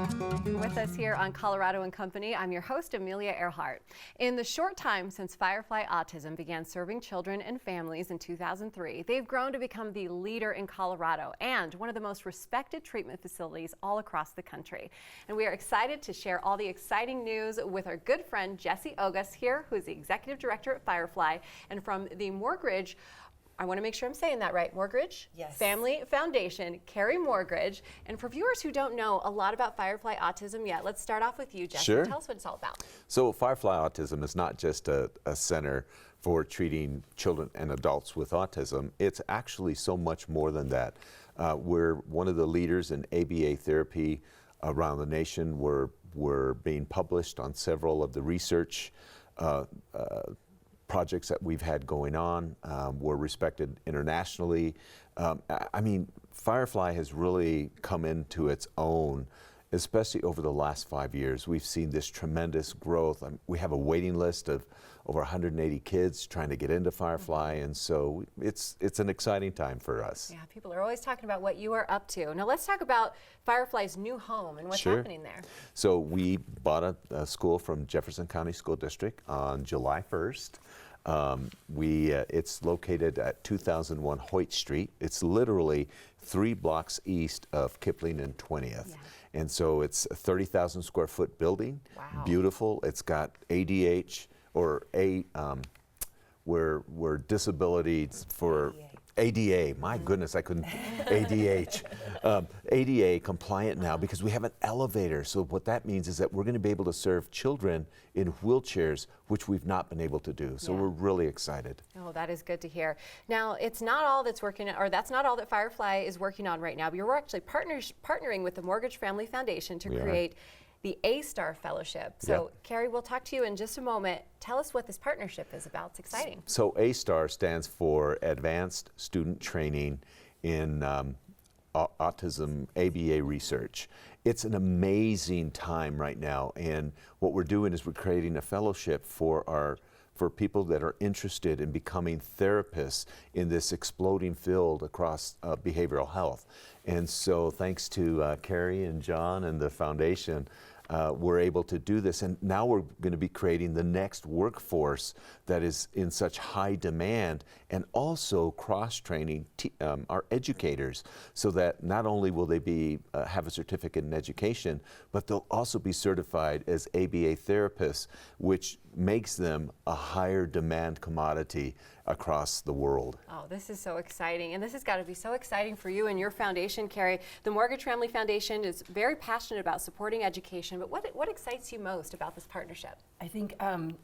With us here on Colorado and Company, I'm your host, Amelia Earhart. In the short time since Firefly Autism began serving children and families in 2003, they've grown to become the leader in Colorado and one of the most respected treatment facilities all across the country. And we are excited to share all the exciting news with our good friend Jesse Ogus here, who is the Executive Director at Firefly, and from the Morgridge, I want to make sure I'm saying that right, Morgridge? Yes. Family Foundation, Carrie Morgridge. And for viewers who don't know a lot about Firefly Autism yet, let's start off with you, Jesse. Sure. Tell us what it's all about. So Firefly Autism is not just a center for treating children and adults with autism. It's actually so much more than that. We're one of the leaders in ABA therapy around the nation. We're being published on several of the research projects that we've had going on. We're respected internationally. I mean, Firefly has really come into its own, especially over the last 5 years. We've seen this tremendous growth. We have a waiting list of over 180 kids trying to get into Firefly, and so it's an exciting time for us. Yeah, people are always talking about what you are up to. Now let's talk about Firefly's new home and what's happening there. So we bought a school from Jefferson County School District on July 1st. It's located at 2001 Hoyt Street. It's literally 3 blocks east of Kipling and 20th. Yeah. And so it's a 30,000 square foot building. Wow. Beautiful. It's got ADH or where disabilities for ADA, my goodness, I couldn't, ADH. ADA compliant now because we have an elevator. So what that means is that we're going to be able to serve children in wheelchairs, which we've not been able to do. So we're really excited. Oh, that is good to hear. Now, it's not all that's working, or that's not all that Firefly is working on right now, but you're actually partnering with the Morgridge Family Foundation to create the A-Star Fellowship. So, Carrie, we'll talk to you in just a moment. Tell us what this partnership is about. It's exciting. So A-Star stands for Advanced Student Training in Autism ABA Research. It's an amazing time right now, and what we're doing is we're creating a fellowship for people that are interested in becoming therapists in this exploding field across behavioral health. And so thanks to Carrie and John and the foundation, we're able to do this, and now we're going to be creating the next workforce that is in such high demand, and also cross-training our educators, so that not only will they have a certificate in education, but they'll also be certified as ABA therapists, which makes them a higher demand commodity across the world. Oh, this is so exciting, and this has got to be so exciting for you and your foundation, Carrie. The Morgridge Family Foundation is very passionate about supporting education, but what excites you most about this partnership? I think,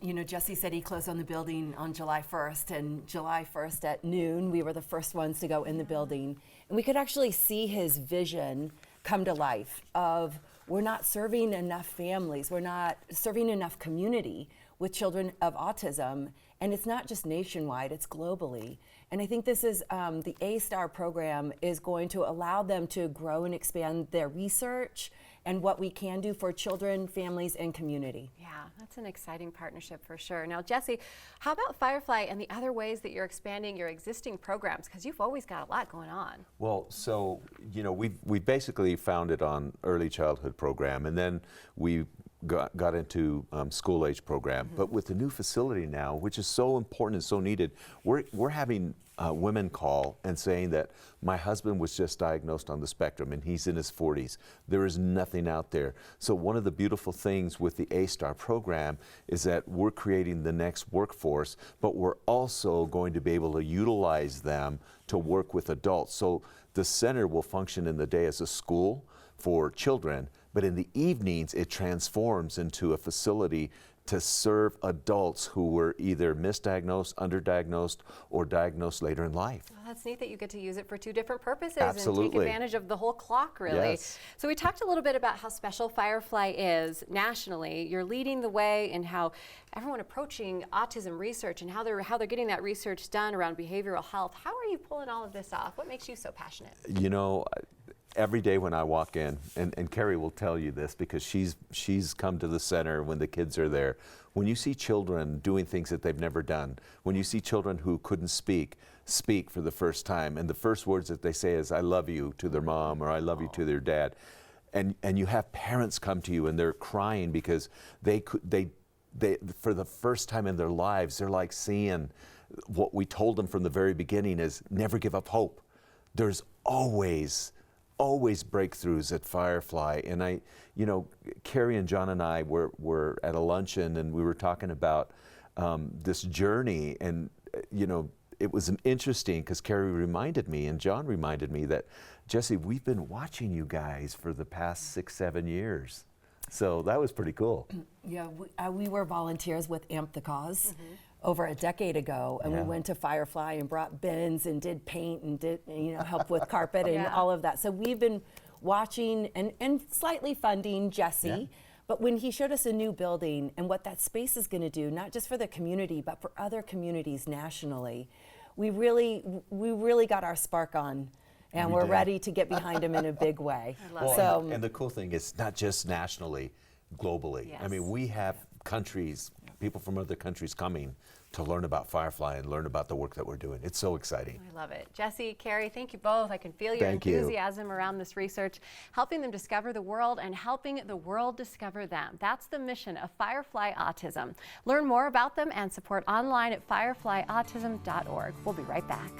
you know, Jesse said he closed on the building on July 1st, and July 1st at noon, we were the first ones to go in the building, and we could actually see his vision come to life of we're not serving enough families, we're not serving enough community with children of autism, and it's not just nationwide, it's globally. And I think this is, the A-Star program is going to allow them to grow and expand their research and what we can do for children, families, and community. Yeah, that's an exciting partnership for sure. Now, Jesse, how about Firefly and the other ways that you're expanding your existing programs? Because you've always got a lot going on. Well, so, you know, we basically founded on early childhood program, and then we got into school age program. But with the new facility now, which is so important and so needed, we're having women call and saying that my husband was just diagnosed on the spectrum and he's in his 40s. There is nothing out there. So one of the beautiful things with the A-Star program is that we're creating the next workforce, but we're also going to be able to utilize them to work with adults. So the center will function in the day as a school for children, but in the evenings it transforms into a facility to serve adults who were either misdiagnosed, underdiagnosed, or diagnosed later in life. Well, that's neat that you get to use it for 2 different purposes Absolutely. And take advantage of the whole clock, really. Yes. So we talked a little bit about how special Firefly is nationally. You're leading the way in how everyone approaching autism research and how they're getting that research done around behavioral health. How are you pulling all of this off? What makes you so passionate? You know, every day when I walk in, and Carrie will tell you this because she's come to the center when the kids are there, when you see children doing things that they've never done, when you see children who couldn't speak for the first time, and the first words that they say is, "I love you" to their mom or "I love you" to their dad, and you have parents come to you and they're crying because they for the first time in their lives, they're like seeing what we told them from the very beginning is never give up hope. There's always breakthroughs at Firefly. And Carrie and John and I were at a luncheon and we were talking about this journey, and it was interesting because Carrie reminded me and John reminded me that, Jesse, we've been watching you guys for the past 6-7 years. So that was pretty cool. Yeah, we were volunteers with Amp the Cause over a decade ago, and we went to Firefly and brought bins and did paint and did help with carpet and all of that. So we've been watching and slightly funding Jesse. Yeah. But when he showed us a new building and what that space is going to do, not just for the community, but for other communities nationally, we really got our spark on, and we're ready to get behind him in a big way. I love it. And the cool thing is not just nationally, globally. Yes. I mean, we have countries, people from other countries coming to learn about Firefly and learn about the work that we're doing. It's so exciting. I love it. Jesse, Carrie, thank you both. I can feel your enthusiasm around this research, helping them discover the world and helping the world discover them. That's the mission of Firefly Autism. Learn more about them and support online at fireflyautism.org. We'll be right back.